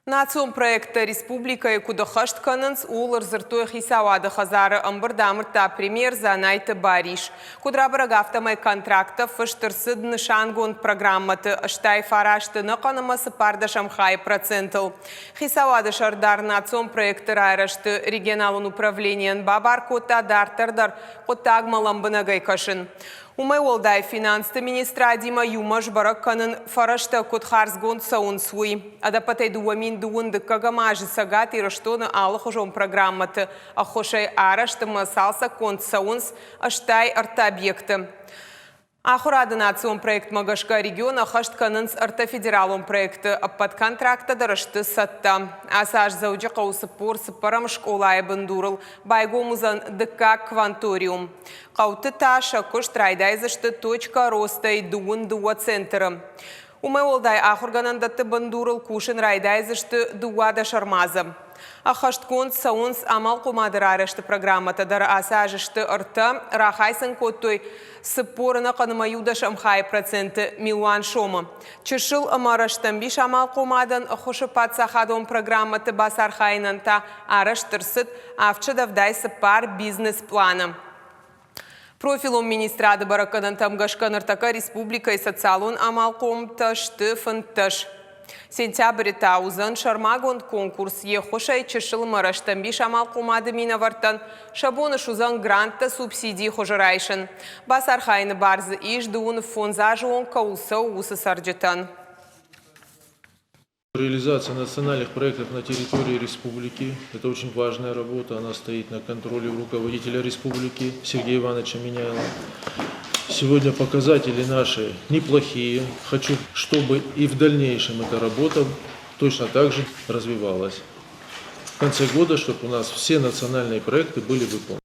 Национ проекта республика Кудахашт Кананс улар зартуя хисавада хазара амбардамр та премьер за найта бариш. Кудрабарагавтамай контракта фаштырсыд нышангон программаты аштай фарашты нақанамасы пардашам хай процентал. Хисавада шардар национ проекта райрашты регионалун управлениен бабар кота дартардар котагмаламбынагай кашын. Умай олдай финансты министра Дима Юмаш баракканын фарашта котхарсгон саун суи. Адапатай дуамин дуунды кагамажи сагат и раштоны алахожон программаты, а хошай арашты масалса конт саунс аштай арта объекты. Ахурады национ проект Магашка региона хашт канынс арта федералон проекты под контракта дарашты сатта. Асаж зауджи қаусы пор сыпарам школай бандурыл байгомузан дыка кванториум. Қауты таша кошт райдайзашты точка роста и дуын дуа центры. Умай олдай ахурганандаты бандурыл кушын райдайзашты дуада шармаза. Ахашт конт саунс амал кумадырарышты программата дар асажышты арта рахайсын коттой сыпорына канымаюда шамхай проценты милуан шома. Чешыл амараштан биш амал кумадан хошапат сахадон программаты басархайнан та араштырсыт авчадавдай сыпар бизнес-плана. Профилом министрады баракадан тамгашкан артака республика и социалун амалком ташты фанташ. Сентябрь таузан шармагон конкурс ехошай чешыл мараштан биш амалкомады минавартан шабоны шузан гранта субсидии хожарайшын. Басархайны барзы иш дуун фонзажы он каулса усы сарджетан. Реализация национальных проектов на территории республики – это очень важная работа. Она стоит на контроле руководителя республики Сергея Ивановича Миняйла. Сегодня показатели наши неплохие. Хочу, чтобы и в дальнейшем эта работа точно так же развивалась. В конце года, чтобы у нас все национальные проекты были выполнены.